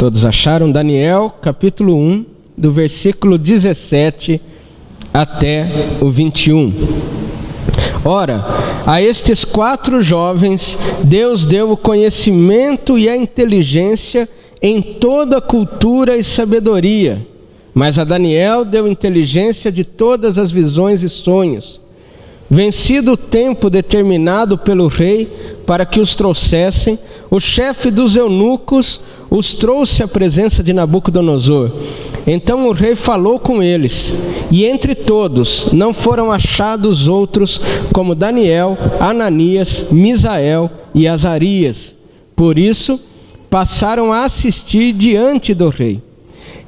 Todos acharam? Daniel, capítulo 1, do versículo 17 até o 21. Ora, a estes 4 jovens, Deus deu o conhecimento e a inteligência em toda cultura e sabedoria. Mas a Daniel deu inteligência de todas as visões e sonhos. Vencido o tempo determinado pelo rei para que os trouxessem, o chefe dos eunucos os trouxe à presença de Nabucodonosor. Então o rei falou com eles, e entre todos não foram achados outros como Daniel, Ananias, Misael e Azarias. Por isso passaram a assistir diante do rei.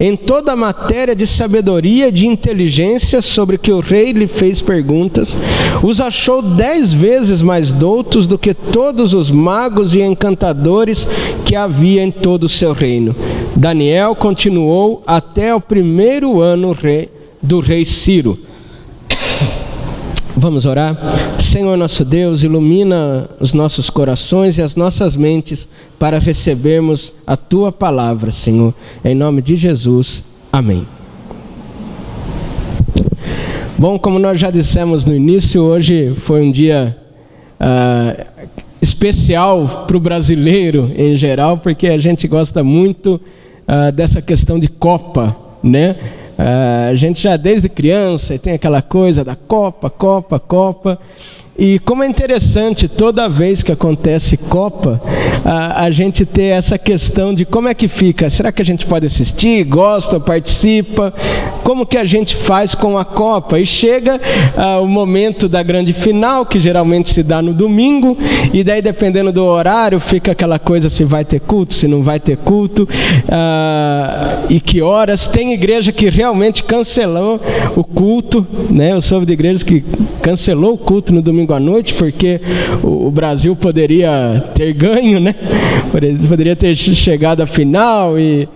Em toda a matéria de sabedoria e de inteligência sobre que o rei lhe fez perguntas, os achou 10 vezes mais doutos do que todos os magos e encantadores que havia em todo o seu reino. Daniel continuou até o 1º ano do rei Ciro. Vamos orar? Senhor nosso Deus, ilumina os nossos corações e as nossas mentes para recebermos a Tua palavra, Senhor. Em nome de Jesus, amém. Bom, como nós já dissemos no início, hoje foi um dia especial para o brasileiro em geral, porque a gente gosta muito dessa questão de Copa, né? A gente já desde criança tem aquela coisa da Copa. E como é interessante, toda vez que acontece Copa, a gente ter essa questão de como é que fica. Será que a gente pode assistir, gosta, participa? Como que a gente faz com a Copa? E chega o momento da grande final, que geralmente se dá no domingo, e daí dependendo do horário, fica aquela coisa se vai ter culto, se não vai ter culto, e que horas. Tem igreja que realmente cancelou o culto, né? Eu soube de igrejas que cancelou o culto no domingo à noite, porque o Brasil poderia ter ganho, né? Poderia ter chegado à final, e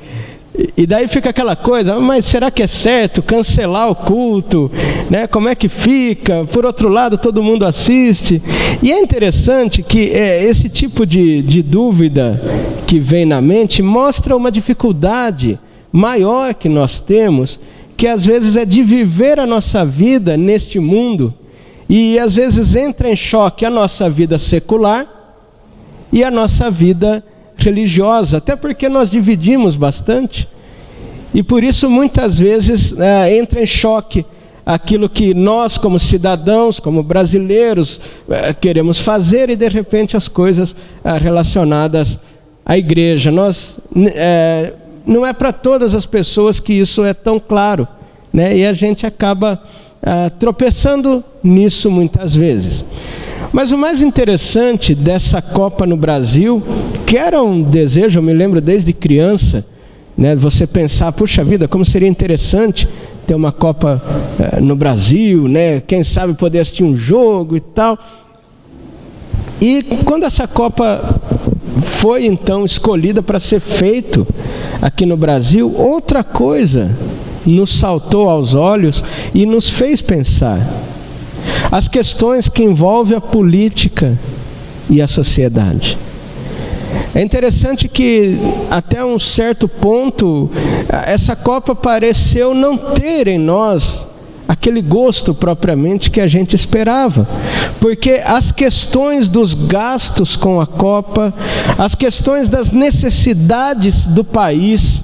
daí fica aquela coisa, mas será que é certo cancelar o culto, né? Como é que fica? Por outro lado, todo mundo assiste. E é interessante que esse tipo de dúvida que vem na mente mostra uma dificuldade maior que nós temos, que às vezes é de viver a nossa vida neste mundo. E às vezes entra em choque a nossa vida secular e a nossa vida religiosa, até porque nós dividimos bastante. E por isso muitas vezes entra em choque aquilo que nós como cidadãos, como brasileiros, queremos fazer, e de repente as coisas relacionadas à igreja. Não é para todas as pessoas que isso é tão claro, né? E a gente acaba tropeçando nisso muitas vezes. Mas o mais interessante dessa Copa no Brasil, que era um desejo, eu me lembro desde criança, né, você pensar, puxa vida, como seria interessante ter uma Copa no Brasil, né, quem sabe poder assistir um jogo e tal. E quando essa Copa foi então escolhida para ser feito aqui no Brasil, outra coisa nos saltou aos olhos e nos fez pensar. As questões que envolvem a política e a sociedade. É interessante que até um certo ponto essa Copa pareceu não ter em nós aquele gosto propriamente que a gente esperava, porque as questões dos gastos com a Copa, as questões das necessidades do país,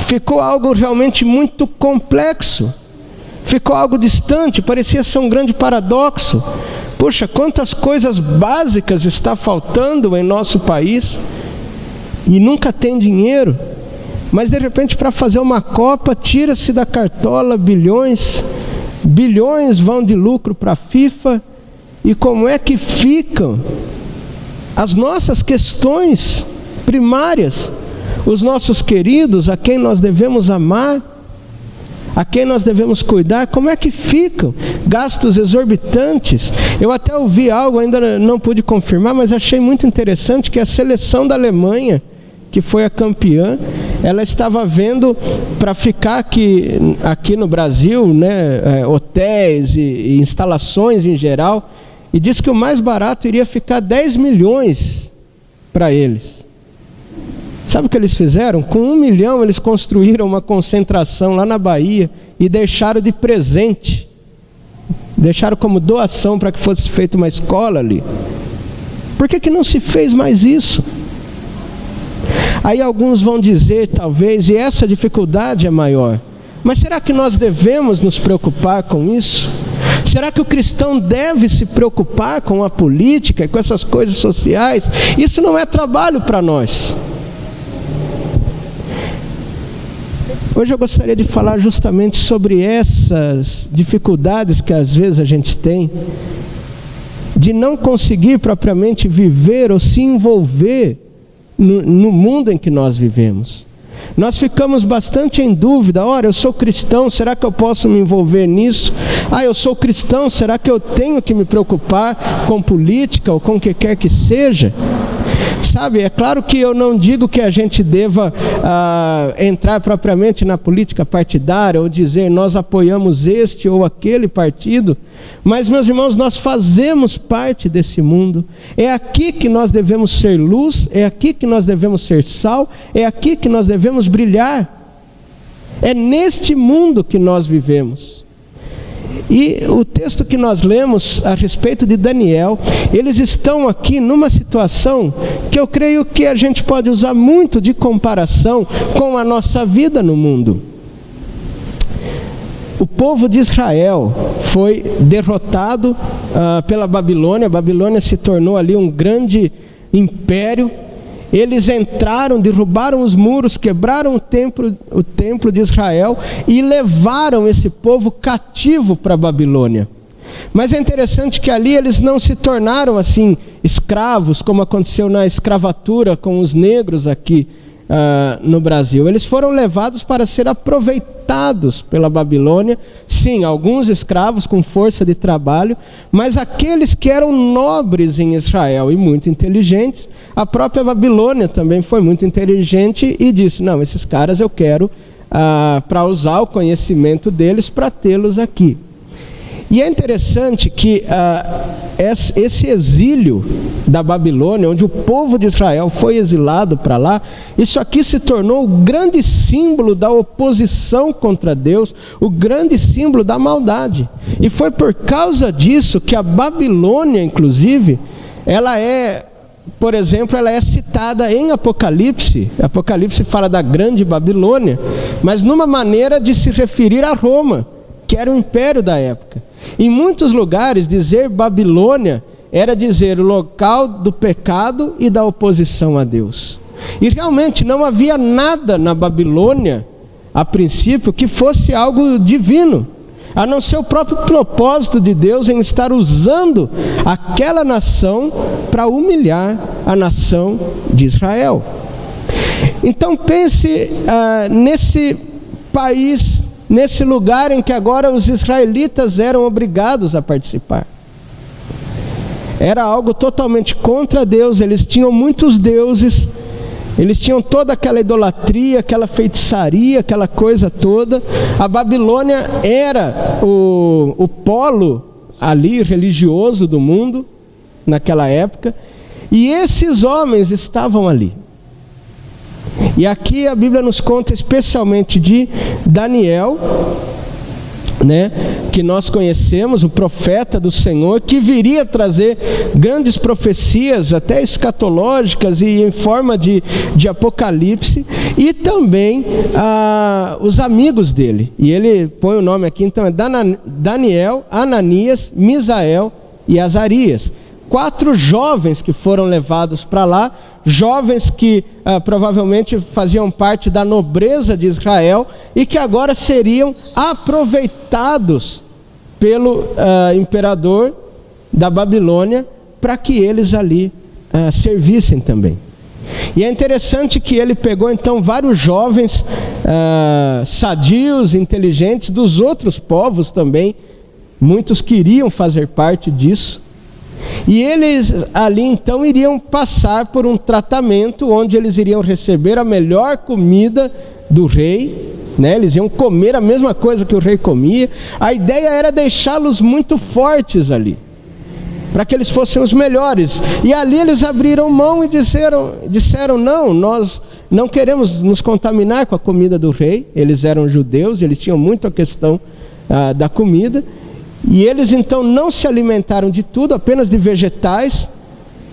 ficou algo realmente muito complexo, ficou algo distante, parecia ser um grande paradoxo. Puxa, quantas coisas básicas está faltando em nosso país e nunca tem dinheiro, mas de repente para fazer uma Copa tira-se da cartola bilhões vão de lucro para a FIFA. E como é que ficam as nossas questões primárias, os nossos queridos, a quem nós devemos amar, a quem nós devemos cuidar? Como é que ficam? Gastos exorbitantes. Eu até ouvi algo, ainda não pude confirmar, mas achei muito interessante, que a seleção da Alemanha, que foi a campeã, ela estava vendo para ficar aqui no Brasil, né, hotéis e instalações em geral, e disse que o mais barato iria ficar 10 milhões para eles. Sabe o que eles fizeram? Com 1 milhão eles construíram uma concentração lá na Bahia e deixaram de presente. Deixaram como doação para que fosse feita uma escola ali. Por que não se fez mais isso? Aí alguns vão dizer, talvez, e essa dificuldade é maior. Mas será que nós devemos nos preocupar com isso? Será que o cristão deve se preocupar com a política e com essas coisas sociais? Isso não é trabalho para nós. Hoje eu gostaria de falar justamente sobre essas dificuldades que às vezes a gente tem, de não conseguir propriamente viver ou se envolver no mundo em que nós vivemos. Nós ficamos bastante em dúvida. Ora, eu sou cristão, será que eu posso me envolver nisso? Eu sou cristão, será que eu tenho que me preocupar com política ou com o que quer que seja? Sabe, é claro que eu não digo que a gente deva entrar propriamente na política partidária ou dizer nós apoiamos este ou aquele partido, mas, meus irmãos, nós fazemos parte desse mundo. É aqui que nós devemos ser luz, é aqui que nós devemos ser sal, é aqui que nós devemos brilhar. É neste mundo que nós vivemos. E o texto que nós lemos a respeito de Daniel, eles estão aqui numa situação que eu creio que a gente pode usar muito de comparação com a nossa vida no mundo. O povo de Israel foi derrotado pela Babilônia. A Babilônia se tornou ali um grande império. Eles entraram, derrubaram os muros, quebraram o templo de Israel e levaram esse povo cativo para a Babilônia. Mas é interessante que ali eles não se tornaram assim escravos, como aconteceu na escravatura com os negros aqui no Brasil. Eles foram levados para ser aproveitados pela Babilônia. Sim, alguns escravos com força de trabalho, mas aqueles que eram nobres em Israel e muito inteligentes, a própria Babilônia também foi muito inteligente e disse, não, esses caras eu quero para usar o conhecimento deles para tê-los aqui. E é interessante que esse exílio da Babilônia, onde o povo de Israel foi exilado para lá, isso aqui se tornou o grande símbolo da oposição contra Deus, o grande símbolo da maldade. E foi por causa disso que a Babilônia, inclusive, por exemplo, ela é citada em Apocalipse. Apocalipse fala da grande Babilônia, mas numa maneira de se referir a Roma, que era o império da época. Em muitos lugares, dizer Babilônia era dizer o local do pecado e da oposição a Deus. E realmente não havia nada na Babilônia, a princípio, que fosse algo divino, a não ser o próprio propósito de Deus em estar usando aquela nação para humilhar a nação de Israel. Então pense nesse país, nesse lugar em que agora os israelitas eram obrigados a participar. Era algo totalmente contra Deus, eles tinham muitos deuses, eles tinham toda aquela idolatria, aquela feitiçaria, aquela coisa toda. A Babilônia era o polo ali religioso do mundo, naquela época, e esses homens estavam ali. E aqui a Bíblia nos conta especialmente de Daniel, que nós conhecemos, o profeta do Senhor, que viria trazer grandes profecias, até escatológicas e em forma de Apocalipse, e também os amigos dele. E ele põe o nome aqui, então é Daniel, Ananias, Misael e Azarias. 4 jovens que foram levados para lá, jovens que provavelmente faziam parte da nobreza de Israel e que agora seriam aproveitados pelo imperador da Babilônia para que eles ali servissem também. E é interessante que ele pegou então vários jovens sadios, inteligentes dos outros povos também, muitos queriam fazer parte disso. E eles ali então iriam passar por um tratamento onde eles iriam receber a melhor comida do rei, eles iam comer a mesma coisa que o rei comia. A ideia era deixá-los muito fortes ali. para que eles fossem os melhores. E ali eles abriram mão e disseram: não, nós não queremos nos contaminar com a comida do rei. Eles eram judeus, eles tinham muito a questão da comida. E eles então não se alimentaram de tudo, apenas de vegetais,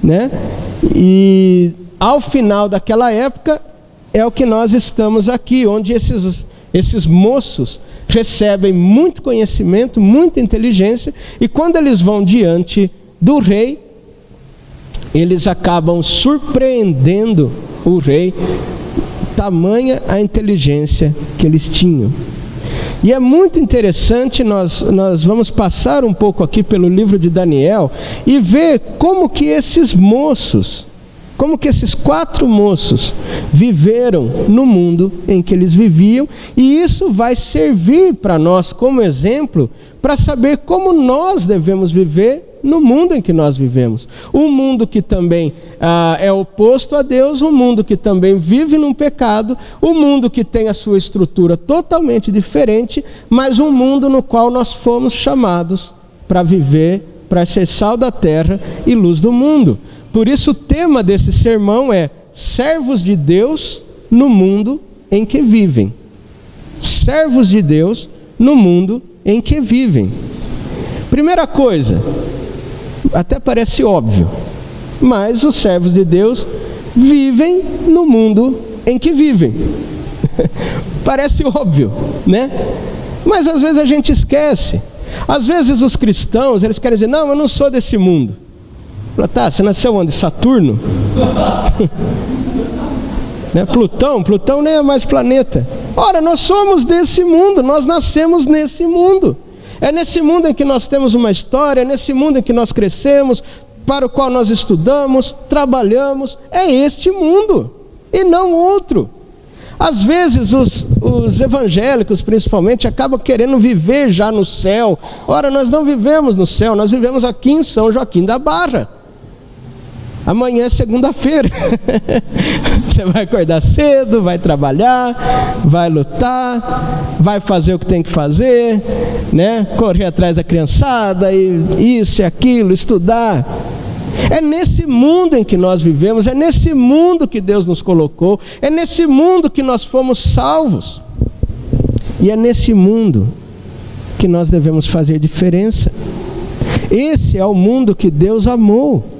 né? E ao final daquela época é o que nós estamos aqui, onde esses moços recebem muito conhecimento, muita inteligência, e quando eles vão diante do rei, eles acabam surpreendendo o rei, tamanha a inteligência que eles tinham. E é muito interessante, nós vamos passar um pouco aqui pelo livro de Daniel e ver como que esses 4 moços viveram no mundo em que eles viviam, e isso vai servir para nós como exemplo para saber como nós devemos viver no mundo em que nós vivemos. Um mundo que também é oposto a Deus, um mundo que também vive num pecado, um mundo que tem a sua estrutura totalmente diferente, mas um mundo no qual nós fomos chamados para viver, para ser sal da terra e luz do mundo. Por isso o tema desse sermão é servos de Deus no mundo em que vivem. Servos de Deus no mundo em que vivem. Primeira coisa, até parece óbvio, mas os servos de Deus vivem no mundo em que vivem. Parece óbvio, né? Mas às vezes a gente esquece. Às vezes os cristãos, eles querem dizer: não, eu não sou desse mundo. Tá, você nasceu onde? Saturno? Né? Plutão nem é mais planeta. Ora, nós somos desse mundo, nós nascemos nesse mundo. É nesse mundo em que nós temos uma história, é nesse mundo em que nós crescemos, para o qual nós estudamos, trabalhamos. É este mundo e não outro. Às vezes os evangélicos principalmente acabam querendo viver já no céu. Ora, nós não vivemos no céu, nós vivemos aqui em São Joaquim da Barra. Amanhã é segunda-feira. Você vai acordar cedo, vai trabalhar, vai lutar, vai fazer o que tem que fazer, né? Correr atrás da criançada, e isso e aquilo, estudar. É nesse mundo em que nós vivemos, é nesse mundo que Deus nos colocou, é nesse mundo que nós fomos salvos. E é nesse mundo que nós devemos fazer diferença. Esse é o mundo que Deus amou.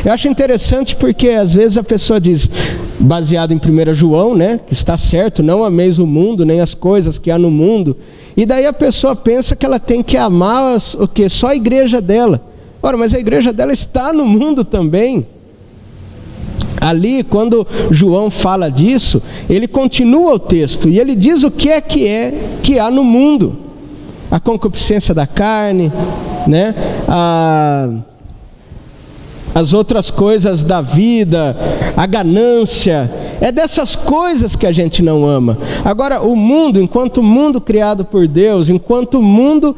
Eu acho interessante porque às vezes a pessoa diz, baseado em 1 João, né, que está certo, não ameis o mundo, nem as coisas que há no mundo. E daí a pessoa pensa que ela tem que amar o quê? Só a igreja dela. Ora, mas a igreja dela está no mundo também. Ali, quando João fala disso, ele continua o texto e ele diz o que que há no mundo. A concupiscência da carne, né? As outras coisas da vida, a ganância, é dessas coisas que a gente não ama. Agora, o mundo, enquanto mundo criado por Deus, enquanto mundo,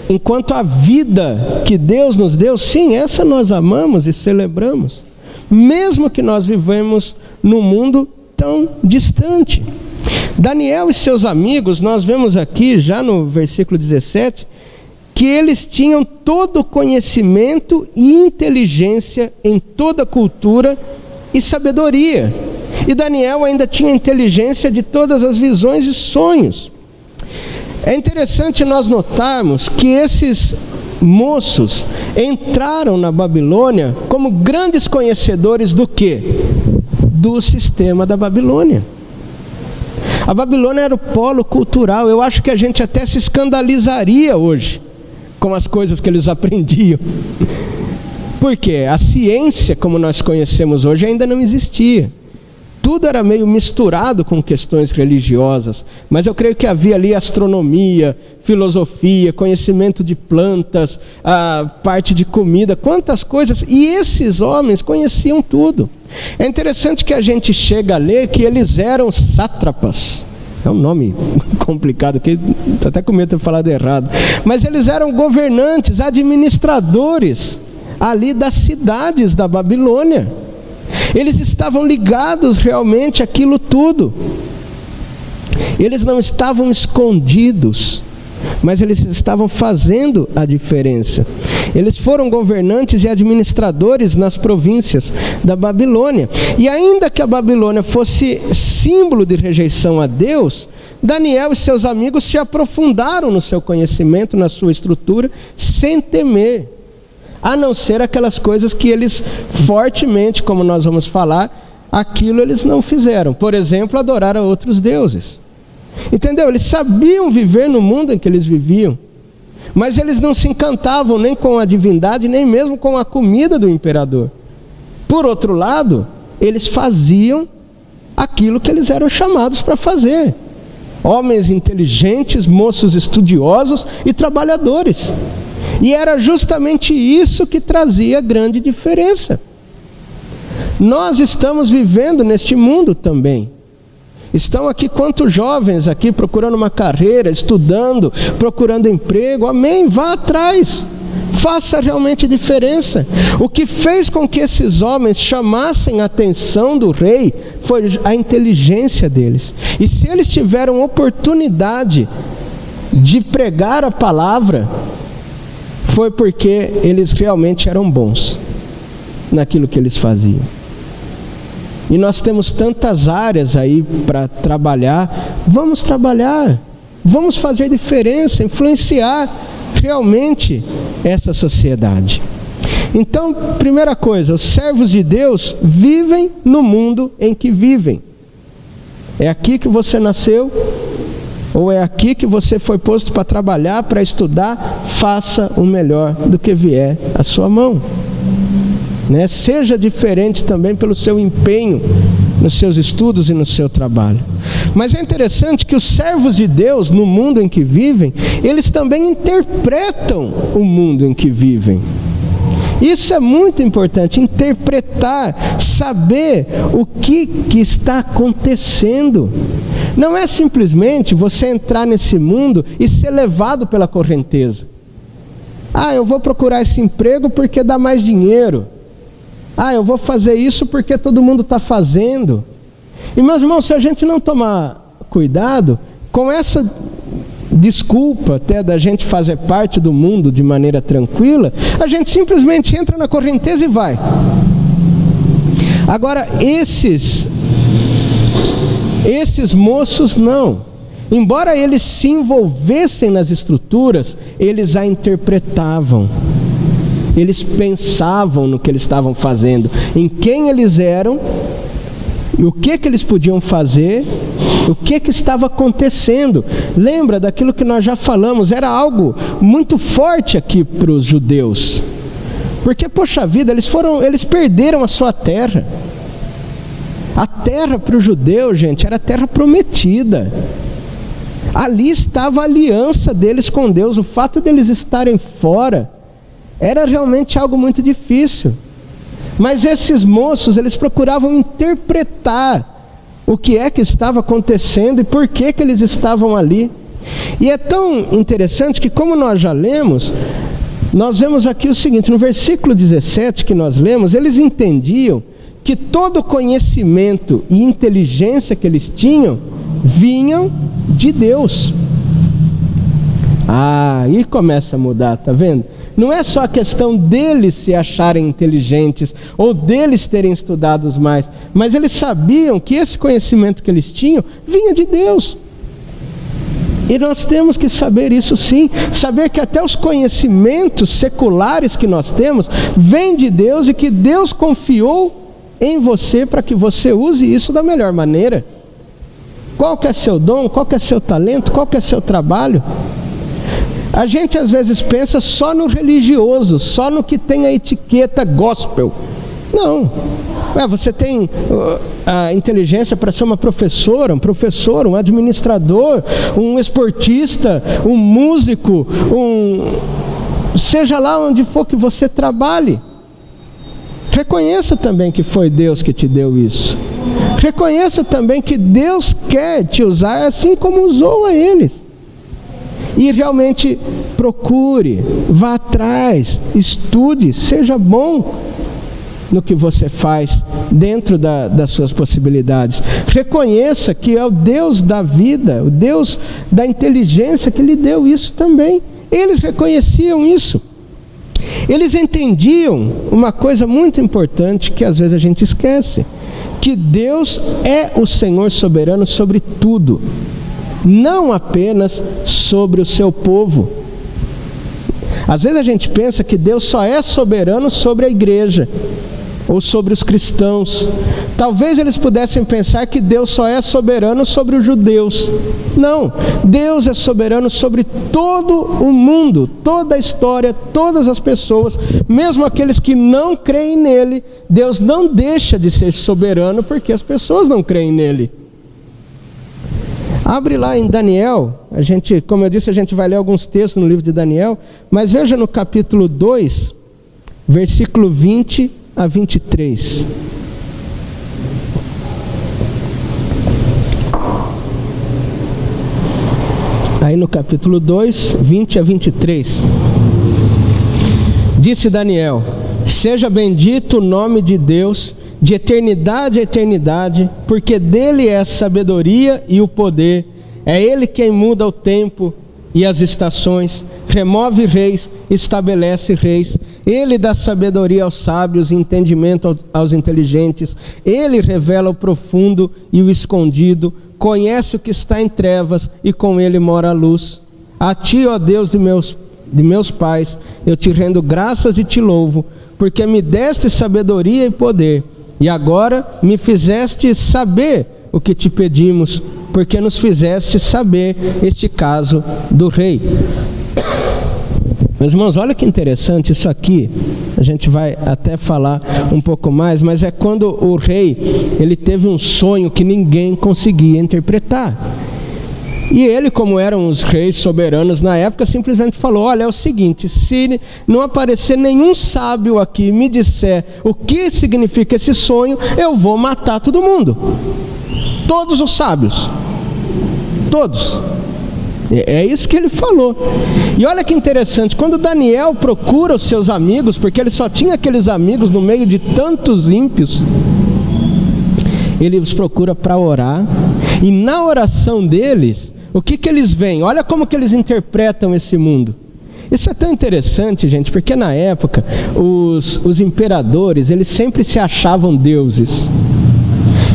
enquanto a vida que Deus nos deu, sim, essa nós amamos e celebramos, mesmo que nós vivemos num mundo tão distante. Daniel e seus amigos, nós vemos aqui já no versículo 17, que eles tinham todo o conhecimento e inteligência em toda cultura e sabedoria. E Daniel ainda tinha inteligência de todas as visões e sonhos. É interessante nós notarmos que esses moços entraram na Babilônia como grandes conhecedores do quê? Do sistema da Babilônia. A Babilônia era o polo cultural. Eu acho que a gente até se escandalizaria hoje com as coisas que eles aprendiam. Porque a ciência, como nós conhecemos hoje, ainda não existia. Tudo era meio misturado com questões religiosas, mas eu creio que havia ali astronomia, filosofia, conhecimento de plantas, a parte de comida, quantas coisas, e esses homens conheciam tudo. É interessante que a gente chega a ler que eles eram sátrapas. É um nome complicado, que estou até com medo de ter falado errado. Mas eles eram governantes, administradores ali das cidades da Babilônia. Eles estavam ligados realmente àquilo tudo. Eles não estavam escondidos mas eles estavam fazendo a diferença. Eles foram governantes e administradores nas províncias da Babilônia. E ainda que a Babilônia fosse símbolo de rejeição a Deus, Daniel e seus amigos se aprofundaram no seu conhecimento, na sua estrutura, sem temer, a não ser aquelas coisas que eles fortemente, como nós vamos falar, aquilo eles não fizeram. Por exemplo, adorar a outros deuses. Entendeu? Eles sabiam viver no mundo em que eles viviam, mas eles não se encantavam nem com a divindade, nem mesmo com a comida do imperador. Por outro lado, eles faziam aquilo que eles eram chamados para fazer. Homens inteligentes, moços estudiosos e trabalhadores. E era justamente isso que trazia grande diferença. Nós estamos vivendo neste mundo também. Estão aqui quantos jovens aqui procurando uma carreira, estudando, procurando emprego. Amém, vá atrás. Faça realmente diferença. O que fez com que esses homens chamassem a atenção do rei foi a inteligência deles. E se eles tiveram oportunidade de pregar a palavra, foi porque eles realmente eram bons naquilo que eles faziam. E nós temos tantas áreas aí para trabalhar. Vamos trabalhar, vamos fazer diferença, influenciar realmente essa sociedade. Então, primeira coisa, os servos de Deus vivem no mundo em que vivem. É aqui que você nasceu, ou é aqui que você foi posto para trabalhar, para estudar, faça o melhor do que vier à sua mão. Seja diferente também pelo seu empenho nos seus estudos e no seu trabalho. Mas é interessante que os servos de Deus, no mundo em que vivem, eles também interpretam o mundo em que vivem. Isso é muito importante, interpretar, saber o que está acontecendo. Não é simplesmente você entrar nesse mundo e ser levado pela correnteza. Eu vou procurar esse emprego porque dá mais dinheiro. Eu vou fazer isso porque todo mundo está fazendo. E meus irmãos, se a gente não tomar cuidado com essa desculpa até da gente fazer parte do mundo de maneira tranquila, a gente simplesmente entra na correnteza e vai. Agora, esses moços não. Embora eles se envolvessem nas estruturas, eles a interpretavam. Eles pensavam no que eles estavam fazendo, em quem eles eram, e o que eles podiam fazer, o que estava acontecendo. Lembra daquilo que nós já falamos, era algo muito forte aqui para os judeus. Porque, poxa vida, eles perderam a sua terra. A terra para o judeu, gente, era a terra prometida. Ali estava a aliança deles com Deus. O fato deles estarem fora era realmente algo muito difícil. Mas esses moços, eles procuravam interpretar o que é que estava acontecendo e por que eles estavam ali. E é tão interessante que, como nós já lemos, nós vemos aqui o seguinte, no versículo 17 que nós lemos, eles entendiam que todo conhecimento e inteligência que eles tinham, vinham de Deus. Aí começa a mudar, tá vendo? Não é só a questão deles se acharem inteligentes ou deles terem estudado mais, mas eles sabiam que esse conhecimento que eles tinham vinha de Deus. E nós temos que saber isso sim, saber que até os conhecimentos seculares que nós temos vêm de Deus e que Deus confiou em você para que você use isso da melhor maneira. Qual que é seu dom? Qual que é seu talento? Qual que é seu trabalho? A gente às vezes pensa só no religioso, só no que tem a etiqueta gospel. Não. Você tem a inteligência para ser uma professora, um professor, um administrador, um esportista, um músico, seja lá onde for que você trabalhe. Reconheça também que foi Deus que te deu isso. Reconheça também que Deus quer te usar assim como usou a eles. E realmente procure, vá atrás, estude, seja bom. no que você faz, dentro das suas possibilidades. Reconheça que é o Deus da vida, o Deus da inteligência que lhe deu isso também. Eles reconheciam isso. Eles entendiam uma coisa muito importante que às vezes a gente esquece, que Deus é o Senhor soberano sobre tudo, não apenas sobre o seu povo. Às vezes a gente pensa que Deus só é soberano sobre a igreja, ou sobre os cristãos. Talvez eles pudessem pensar que Deus só é soberano sobre os judeus. Não, Deus é soberano sobre todo o mundo, toda a história, todas as pessoas, mesmo aqueles que não creem nele. Deus não deixa de ser soberano porque as pessoas não creem nele. Abre lá em Daniel, como eu disse, a gente vai ler alguns textos no livro de Daniel, mas veja no capítulo 2, versículo 20 a 23. Aí no capítulo 2, 20 a 23. Disse Daniel: seja bendito o nome de Deus, de eternidade a eternidade, porque dele é a sabedoria e o poder. É ele quem muda o tempo e as estações, remove reis, estabelece reis. Ele dá sabedoria aos sábios e entendimento aos inteligentes. Ele revela o profundo e o escondido, conhece o que está em trevas e com ele mora a luz. A ti, ó Deus de meus pais, eu te rendo graças e te louvo, porque me deste sabedoria e poder, e agora me fizeste saber o que te pedimos, porque nos fizeste saber este caso do rei. Meus irmãos, olha que interessante isso aqui. A gente vai até falar um pouco mais, mas é quando o rei, ele teve um sonho que ninguém conseguia interpretar. E ele, como eram os reis soberanos na época, simplesmente falou: olha, é o seguinte, se não aparecer nenhum sábio aqui e me disser o que significa esse sonho, eu vou matar todo mundo. Todos os sábios. Todos. É isso que ele falou. E olha que interessante, quando Daniel procura os seus amigos, porque ele só tinha aqueles amigos no meio de tantos ímpios, ele os procura para orar, e na oração deles, o que eles veem? Olha como que eles interpretam esse mundo. Isso é tão interessante, gente, porque na época, os imperadores, eles sempre se achavam deuses.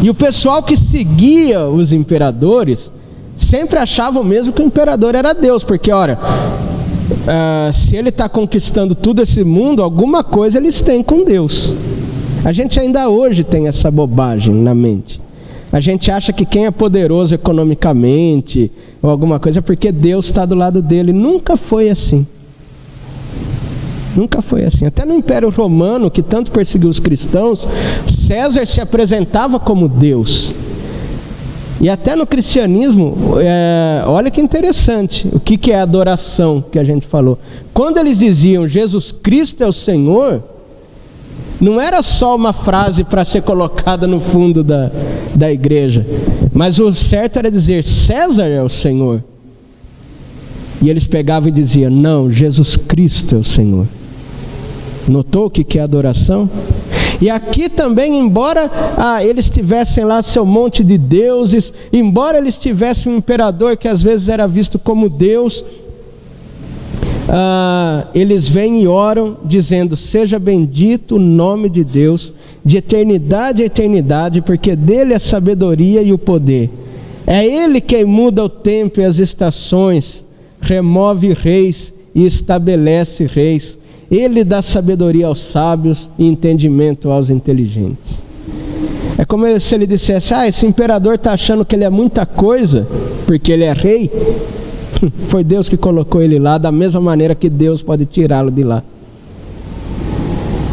E o pessoal que seguia os imperadores sempre achavam mesmo que o imperador era Deus, porque, ora, se ele está conquistando todo esse mundo, alguma coisa eles têm com Deus. A gente ainda hoje tem essa bobagem na mente. A gente acha que quem é poderoso economicamente ou alguma coisa é porque Deus está do lado dele. Nunca foi assim. Nunca foi assim. Até no Império Romano, que tanto perseguiu os cristãos, César se apresentava como Deus. E até no cristianismo, olha que interessante, o que é adoração que a gente falou. Quando eles diziam Jesus Cristo é o Senhor, não era só uma frase para ser colocada no fundo da igreja, mas o certo era dizer César é o Senhor. E eles pegavam e diziam, não, Jesus Cristo é o Senhor. Notou o que é adoração? E aqui também, embora eles tivessem lá seu monte de deuses, embora eles tivessem um imperador que às vezes era visto como Deus, eles vêm e oram dizendo, seja bendito o nome de Deus, de eternidade a eternidade, porque dele é a sabedoria e o poder. É ele quem muda o tempo e as estações, remove reis e estabelece reis. Ele dá sabedoria aos sábios e entendimento aos inteligentes. É como se ele dissesse, esse imperador está achando que ele é muita coisa, porque ele é rei. Foi Deus que colocou ele lá, da mesma maneira que Deus pode tirá-lo de lá.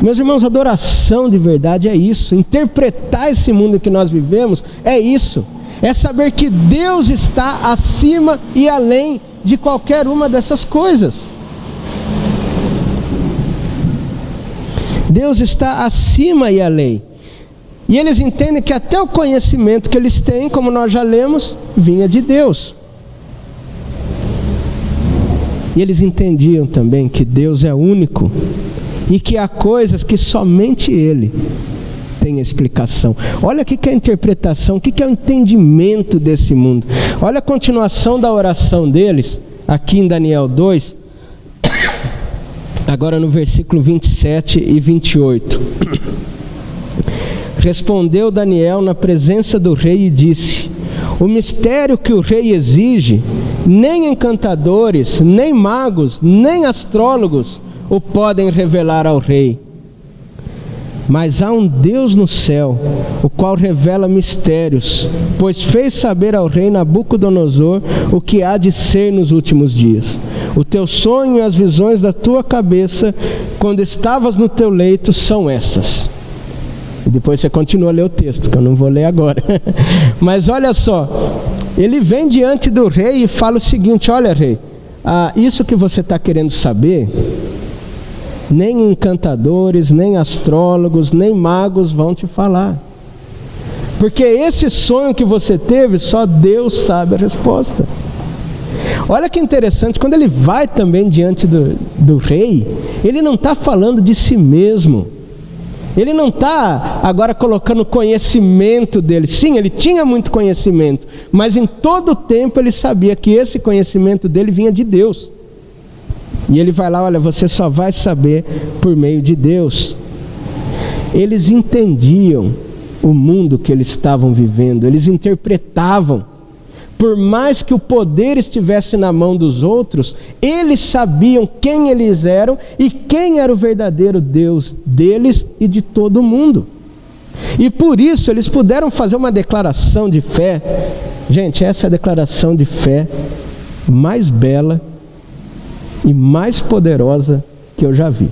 Meus irmãos, adoração de verdade é isso. Interpretar esse mundo que nós vivemos é isso. É saber que Deus está acima e além de qualquer uma dessas coisas. Deus está acima e além. E eles entendem que até o conhecimento que eles têm, como nós já lemos, vinha de Deus. E eles entendiam também que Deus é único e que há coisas que somente Ele tem explicação. Olha o que é a interpretação, o que é o entendimento desse mundo. Olha a continuação da oração deles, aqui em Daniel 2, agora no versículo 27 e 28. Respondeu Daniel na presença do rei e disse: o mistério que o rei exige, nem encantadores, nem magos, nem astrólogos o podem revelar ao rei. Mas há um Deus no céu, o qual revela mistérios, pois fez saber ao rei Nabucodonosor o que há de ser nos últimos dias. O teu sonho e as visões da tua cabeça, quando estavas no teu leito, são essas. E depois você continua a ler o texto, que eu não vou ler agora. Mas olha só, ele vem diante do rei e fala o seguinte: olha, rei, isso que você está querendo saber, nem encantadores, nem astrólogos, nem magos vão te falar. Porque esse sonho que você teve, só Deus sabe a resposta. Olha que interessante, quando ele vai também diante do rei, ele não está falando de si mesmo. Ele não está agora colocando conhecimento dele. Sim, ele tinha muito conhecimento, mas em todo o tempo ele sabia que esse conhecimento dele vinha de Deus. E ele vai lá: olha, você só vai saber por meio de Deus. Eles entendiam o mundo que eles estavam vivendo, eles interpretavam. Por mais que o poder estivesse na mão dos outros, eles sabiam quem eles eram e quem era o verdadeiro Deus deles e de todo mundo. E por isso eles puderam fazer uma declaração de fé. Gente, essa é a declaração de fé mais bela e mais poderosa que eu já vi.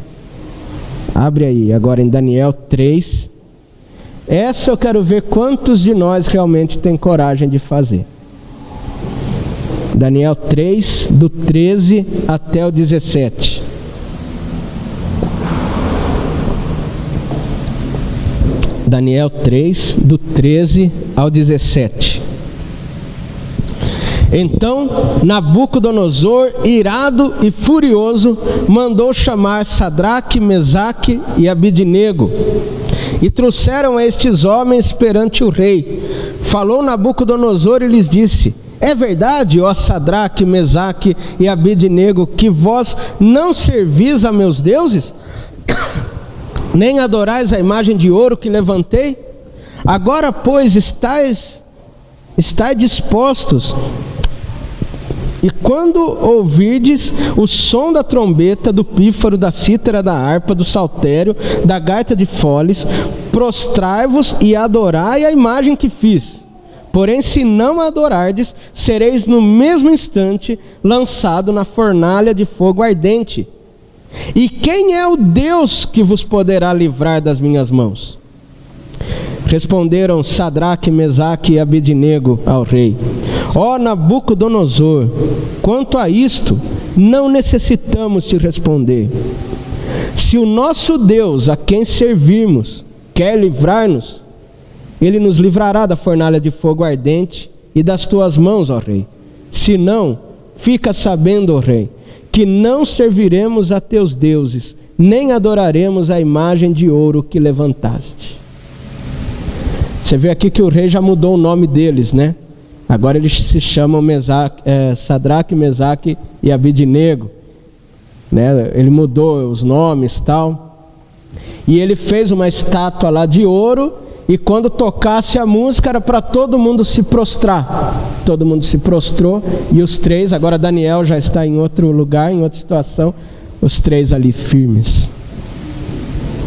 Abre aí agora em Daniel 3. Essa eu quero ver quantos de nós realmente têm coragem de fazer. Daniel 3, do 13 até o 17. Daniel 3, do 13 ao 17. Então Nabucodonosor, irado e furioso, mandou chamar Sadraque, Mesaque e Abidnego. E trouxeram estes homens perante o rei. Falou Nabucodonosor e lhes disse: é verdade, ó Sadraque, Mesaque e Abidnego, que vós não servis a meus deuses, nem adorais a imagem de ouro que levantei? Agora, pois, estáis dispostos, e quando ouvirdes o som da trombeta, do pífaro, da cítara, da harpa, do saltério, da gaita de foles, prostrai-vos e adorai a imagem que fiz. Porém, se não adorardes, sereis no mesmo instante lançado na fornalha de fogo ardente. E quem é o Deus que vos poderá livrar das minhas mãos? Responderam Sadraque, Mesaque e Abidnego ao rei: ó Nabucodonosor, quanto a isto, não necessitamos te responder. Se o nosso Deus, a quem servirmos, quer livrar-nos, Ele nos livrará da fornalha de fogo ardente e das tuas mãos, ó rei. Se não, fica sabendo, ó rei, que não serviremos a teus deuses, nem adoraremos a imagem de ouro que levantaste. Você vê aqui que o rei já mudou o nome deles, né? Agora eles se chamam Sadraque, Mesaque e Abidnego, né? Ele mudou os nomes e tal. E ele fez uma estátua lá de ouro, e quando tocasse a música era para todo mundo se prostrar. Todo mundo se prostrou, e os três, agora Daniel já está em outro lugar, em outra situação, os três ali firmes.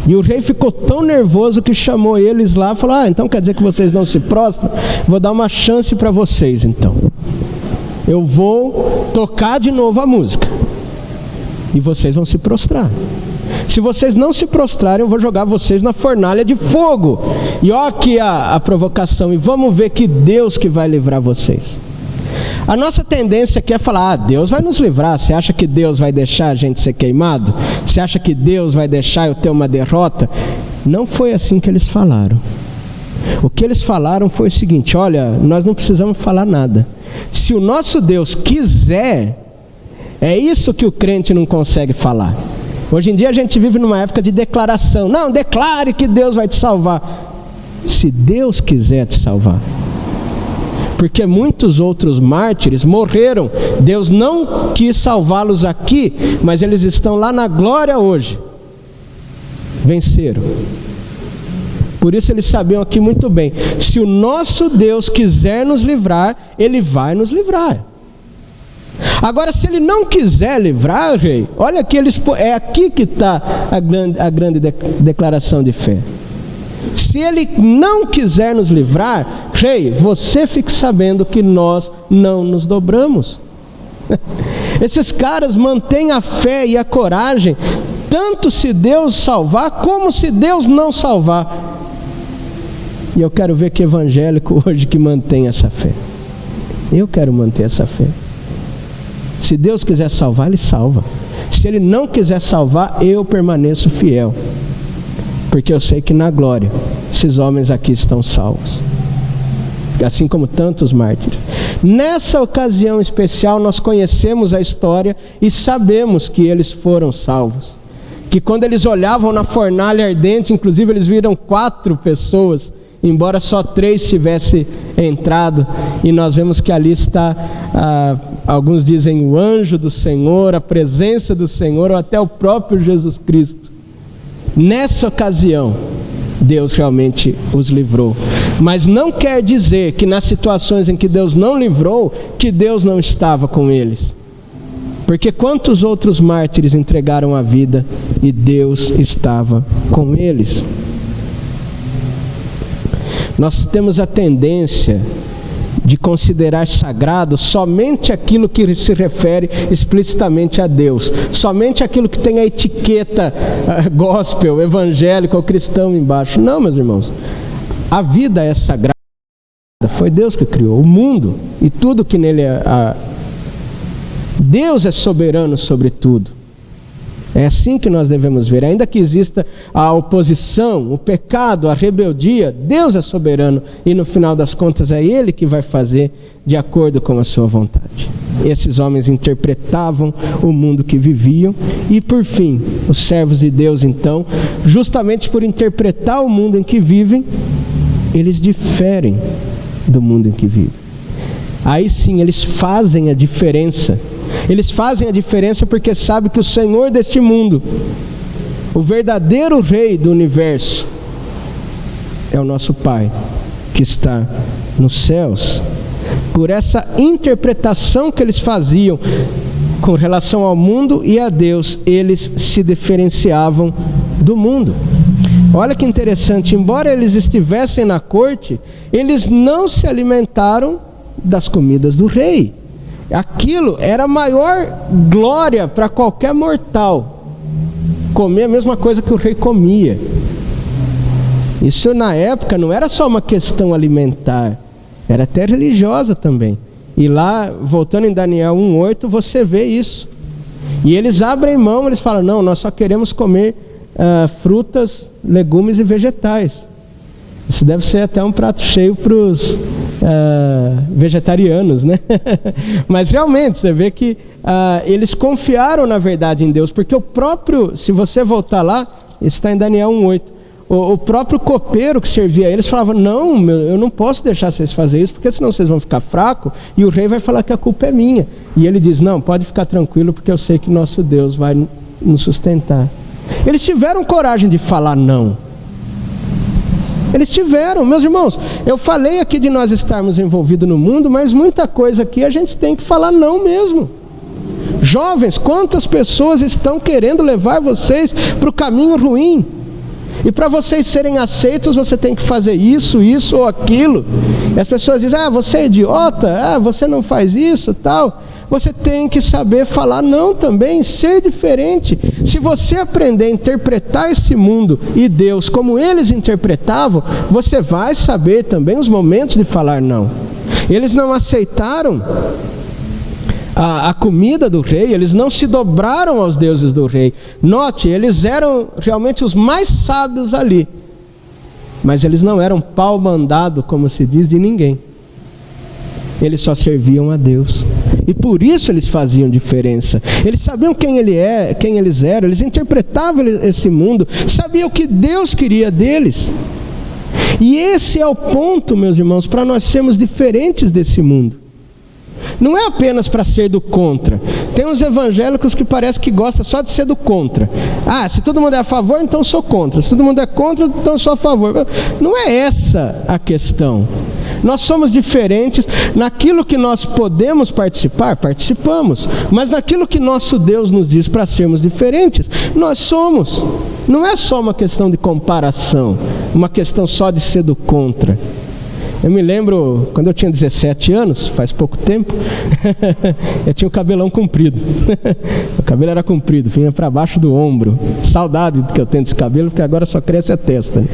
E o rei ficou tão nervoso que chamou eles lá e falou: então quer dizer que vocês não se prostram? Vou dar uma chance para vocês então. Eu vou tocar de novo a música, e vocês vão se prostrar. Se vocês não se prostrarem, eu vou jogar vocês na fornalha de fogo. E ó aqui a provocação, e vamos ver que Deus que vai livrar vocês. A nossa tendência aqui é falar: Deus vai nos livrar. Você acha que Deus vai deixar a gente ser queimado? Você acha que Deus vai deixar eu ter uma derrota? Não foi assim que eles falaram. O que eles falaram foi o seguinte: olha, nós não precisamos falar nada. Se o nosso Deus quiser, é isso que o crente não consegue falar. Hoje em dia a gente vive numa época de declaração. Não, declare que Deus vai te salvar. Se Deus quiser te salvar. Porque muitos outros mártires morreram. Deus não quis salvá-los aqui, mas eles estão lá na glória hoje. Venceram. Por isso eles sabiam aqui muito bem. Se o nosso Deus quiser nos livrar, Ele vai nos livrar. Agora, se Ele não quiser livrar, rei, olha aqui, é aqui que está a grande declaração de fé. Se Ele não quiser nos livrar, rei, você fique sabendo que nós não nos dobramos. Esses caras mantêm a fé e a coragem, tanto se Deus salvar, como se Deus não salvar. E eu quero ver que evangélico hoje que mantém essa fé. Eu quero manter essa fé. Se Deus quiser salvar, Ele salva. Se Ele não quiser salvar, eu permaneço fiel. Porque eu sei que na glória, esses homens aqui estão salvos. Assim como tantos mártires. Nessa ocasião especial, nós conhecemos a história e sabemos que eles foram salvos. Que quando eles olhavam na fornalha ardente, inclusive eles viram 4 pessoas, embora só 3 tivessem entrado. E nós vemos que ali está, alguns dizem o anjo do Senhor, a presença do Senhor, ou até o próprio Jesus Cristo. Nessa ocasião, Deus realmente os livrou. Mas não quer dizer que nas situações em que Deus não livrou, que Deus não estava com eles. Porque quantos outros mártires entregaram a vida e Deus estava com eles? Nós temos a tendência de considerar sagrado somente aquilo que se refere explicitamente a Deus, somente aquilo que tem a etiqueta gospel, evangélico ou cristão embaixo. Não, meus irmãos, a vida é sagrada, foi Deus que criou o mundo e tudo que nele é. Deus é soberano sobre tudo. É assim que nós devemos ver. Ainda que exista a oposição, o pecado, a rebeldia, Deus é soberano e no final das contas é Ele que vai fazer de acordo com a sua vontade. Esses homens interpretavam o mundo que viviam e por fim, os servos de Deus então, justamente por interpretar o mundo em que vivem, eles diferem do mundo em que vivem. Aí sim, eles fazem a diferença. Eles fazem a diferença porque sabem que o Senhor deste mundo, o verdadeiro Rei do universo, é o nosso Pai que está nos céus. Por essa interpretação que eles faziam com relação ao mundo e a Deus, eles se diferenciavam do mundo. Olha que interessante, embora eles estivessem na corte, eles não se alimentaram das comidas do rei. Aquilo era a maior glória para qualquer mortal, comer a mesma coisa que o rei comia. Isso na época não era só uma questão alimentar, era até religiosa também. E lá, voltando em Daniel 1:8, você vê isso. E eles abrem mão, eles falam, não, nós só queremos comer frutas, legumes e vegetais. Isso deve ser até um prato cheio para os vegetarianos, né? Mas realmente, você vê que eles confiaram na verdade em Deus, porque o próprio, se você voltar lá, está em Daniel 1:8, o próprio copeiro que servia a eles falava, não, eu não posso deixar vocês fazerem isso, porque senão vocês vão ficar fracos, e o rei vai falar que a culpa é minha. E ele diz, não, pode ficar tranquilo, porque eu sei que nosso Deus vai nos sustentar. Eles tiveram coragem de falar não. Eles tiveram, meus irmãos, eu falei aqui de nós estarmos envolvidos no mundo, mas muita coisa aqui a gente tem que falar não mesmo. Jovens, quantas pessoas estão querendo levar vocês para o caminho ruim? E para vocês serem aceitos, você tem que fazer isso, isso ou aquilo. E as pessoas dizem, você é idiota, você não faz isso, tal. Você tem que saber falar não também, ser diferente. Se você aprender a interpretar esse mundo e Deus como eles interpretavam, você vai saber também os momentos de falar não. Eles não aceitaram a comida do rei, eles não se dobraram aos deuses do rei. Note, eles eram realmente os mais sábios ali, mas eles não eram pau mandado, como se diz, de ninguém. eles só serviam a Deus. E por isso eles faziam diferença. Eles sabiam quem eles eram, eles interpretavam esse mundo, sabiam o que Deus queria deles. E esse é o ponto, meus irmãos, para nós sermos diferentes desse mundo. Não é apenas para ser do contra. Tem uns evangélicos que parece que gostam só de ser do contra. Ah, se todo mundo é a favor, então sou contra. Se todo mundo é contra, então sou a favor. Não é essa a questão. Nós somos diferentes. Naquilo que nós podemos participar, participamos. Mas naquilo que nosso Deus nos diz para sermos diferentes, nós somos. Não é só uma questão de comparação, uma questão só de ser do contra. Eu me lembro, quando eu tinha 17 anos, faz pouco tempo, eu tinha o cabelão comprido. O cabelo era comprido, vinha para baixo do ombro. Saudade do que eu tenho desse cabelo, porque agora só cresce a testa, né?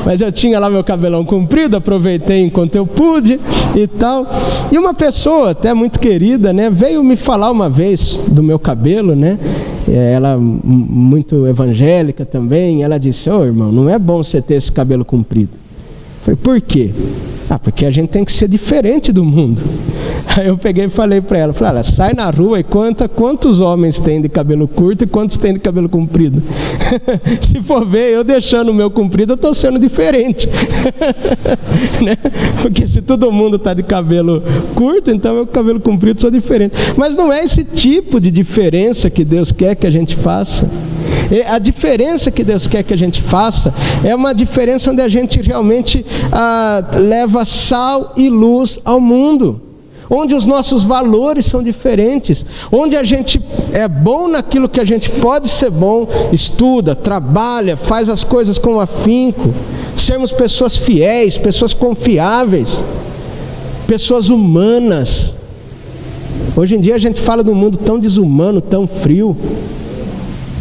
Mas eu tinha lá meu cabelão comprido, aproveitei enquanto eu pude e tal. E uma pessoa, até muito querida, né, veio me falar uma vez do meu cabelo, né? Ela, muito evangélica também, ela disse: ô irmão, não é bom você ter esse cabelo comprido. Falei, por quê? Porque a gente tem que ser diferente do mundo. Aí eu peguei e falei para ela, olha, sai na rua e conta quantos homens tem de cabelo curto e quantos tem de cabelo comprido. Se for ver, eu deixando o meu comprido, eu estou sendo diferente. Né? Porque se todo mundo está de cabelo curto, então eu com cabelo comprido sou diferente. Mas não é esse tipo de diferença que Deus quer que a gente faça. A diferença que Deus quer que a gente faça é uma diferença onde a gente realmente leva sal e luz ao mundo, onde os nossos valores são diferentes, onde a gente é bom naquilo que a gente pode ser bom, estuda, trabalha, faz as coisas com afinco, sermos pessoas fiéis, pessoas confiáveis, pessoas humanas. Hoje em dia a gente fala de um mundo tão desumano, tão frio.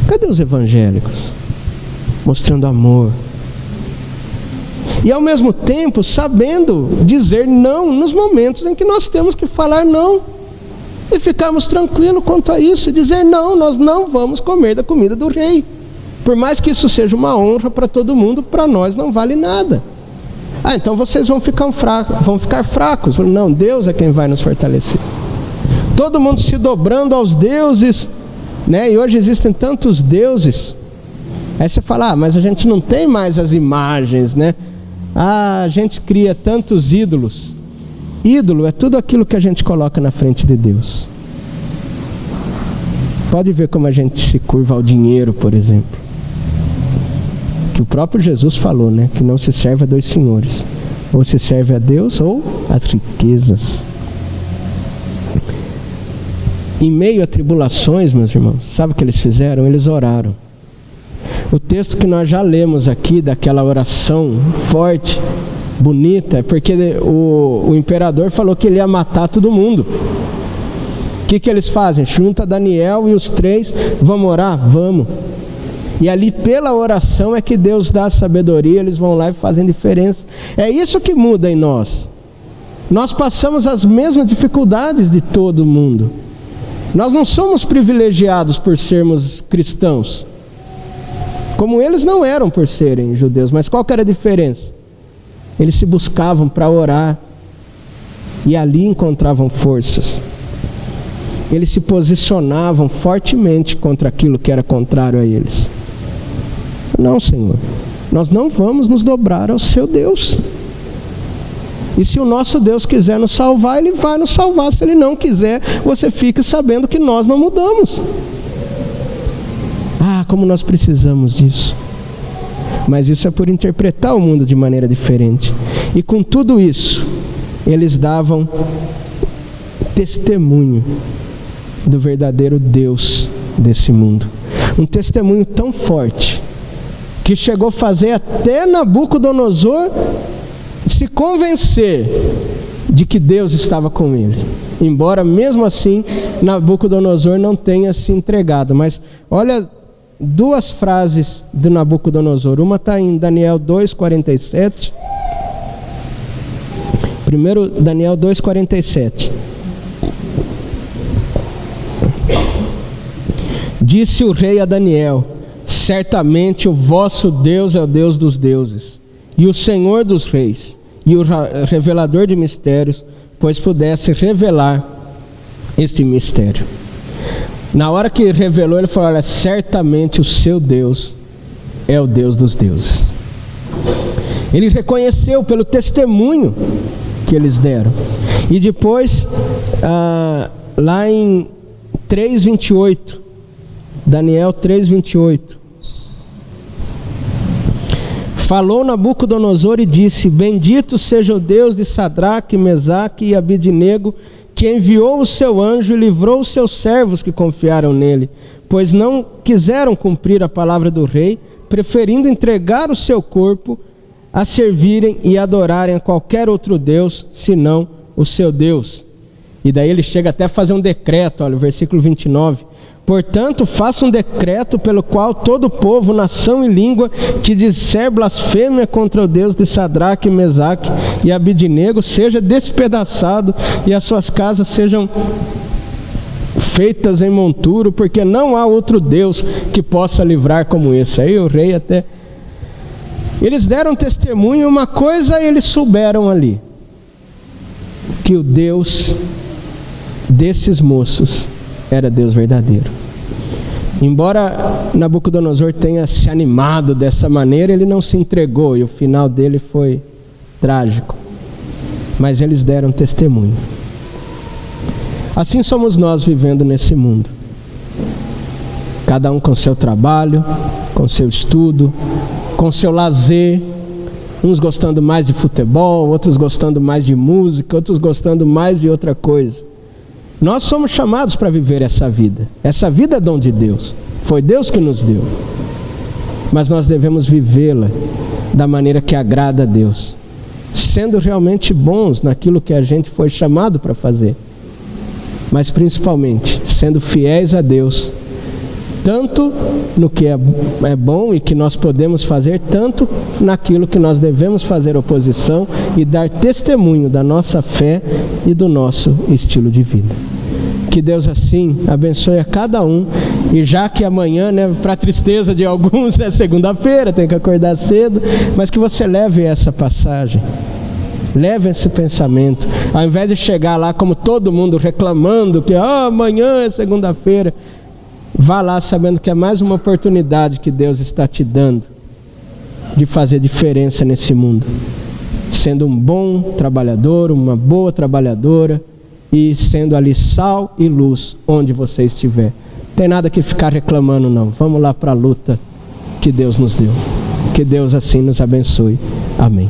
Cadê os evangélicos? Mostrando amor. E ao mesmo tempo, sabendo dizer não nos momentos em que nós temos que falar não. E ficarmos tranquilos quanto a isso. E dizer não, nós não vamos comer da comida do rei. Por mais que isso seja uma honra para todo mundo, para nós não vale nada. Então vocês vão ficar fracos. Não, Deus é quem vai nos fortalecer. Todo mundo se dobrando aos deuses, né? E hoje existem tantos deuses. Aí você fala, mas a gente não tem mais as imagens, né? A gente cria tantos ídolos. Ídolo é tudo aquilo que a gente coloca na frente de Deus. Pode ver como a gente se curva ao dinheiro, por exemplo. Que o próprio Jesus falou, né? Que não se serve a dois senhores. Ou se serve a Deus ou às riquezas. Em meio a tribulações, meus irmãos, sabe o que eles fizeram? Eles oraram. O texto que nós já lemos aqui, daquela oração forte, bonita, é porque o imperador falou que ele ia matar todo mundo. O que eles fazem? Junta Daniel e os três, vamos orar? Vamos. E ali pela oração é que Deus dá sabedoria, eles vão lá e fazem diferença. É isso que muda em nós. Nós passamos as mesmas dificuldades de todo mundo. Nós não somos privilegiados por sermos cristãos, como eles não eram por serem judeus. Mas qual que era a diferença? Eles se buscavam para orar, e ali encontravam forças. Eles se posicionavam fortemente contra aquilo que era contrário a eles. Não, Senhor, nós não vamos nos dobrar ao seu Deus. E se o nosso Deus quiser nos salvar, Ele vai nos salvar. Se Ele não quiser, você fique sabendo que nós não mudamos. Como nós precisamos disso. Mas isso é por interpretar o mundo de maneira diferente. E com tudo isso, eles davam testemunho do verdadeiro Deus desse mundo. Um testemunho tão forte, que chegou a fazer até Nabucodonosor se convencer de que Deus estava com ele. Embora mesmo assim Nabucodonosor não tenha se entregado. Mas olha duas frases de Nabucodonosor. Uma está em Daniel 2,47. Primeiro, Daniel 2,47. Disse o rei a Daniel: certamente o vosso Deus é o Deus dos deuses, e o Senhor dos reis, e o revelador de mistérios, pois pudesse revelar este mistério. Na hora que revelou, ele falou: olha, certamente o seu Deus é o Deus dos deuses. Ele reconheceu pelo testemunho que eles deram. E depois, lá em 3:28, Daniel 3:28, falou Nabucodonosor e disse: bendito seja o Deus de Sadraque, Mesaque e Abidnego, que enviou o seu anjo e livrou os seus servos que confiaram nele, pois não quiseram cumprir a palavra do rei, preferindo entregar o seu corpo a servirem e adorarem a qualquer outro Deus, senão o seu Deus. E daí ele chega até a fazer um decreto, olha, o versículo 29. Portanto, faça um decreto pelo qual todo povo, nação e língua que disser blasfêmia contra o Deus de Sadraque, Mesaque e Abidnego seja despedaçado e as suas casas sejam feitas em monturo, porque não há outro Deus que possa livrar como esse. Aí o rei até... Eles deram testemunho, uma coisa eles souberam ali, que o Deus desses moços era Deus verdadeiro. Embora Nabucodonosor tenha se animado dessa maneira, ele não se entregou e o final dele foi trágico. Mas eles deram testemunho. Assim somos nós vivendo nesse mundo. Cada um com seu trabalho, com seu estudo, com seu lazer. Uns gostando mais de futebol, outros gostando mais de música, outros gostando mais de outra coisa. Nós somos chamados para viver essa vida. Essa vida é dom de Deus. Foi Deus que nos deu. Mas nós devemos vivê-la da maneira que agrada a Deus, sendo realmente bons naquilo que a gente foi chamado para fazer. Mas principalmente sendo fiéis a Deus, tanto no que é bom e que nós podemos fazer, tanto naquilo que nós devemos fazer oposição e dar testemunho da nossa fé e do nosso estilo de vida. Que Deus assim abençoe a cada um. E já que amanhã, para tristeza de alguns, é segunda-feira, tem que acordar cedo, mas que você leve essa passagem, leve esse pensamento, ao invés de chegar lá como todo mundo reclamando que amanhã é segunda-feira, vá lá sabendo que é mais uma oportunidade que Deus está te dando de fazer diferença nesse mundo, sendo um bom trabalhador, uma boa trabalhadora e sendo ali sal e luz onde você estiver. Não tem nada que ficar reclamando não, vamos lá para a luta que Deus nos deu. Que Deus assim nos abençoe. Amém.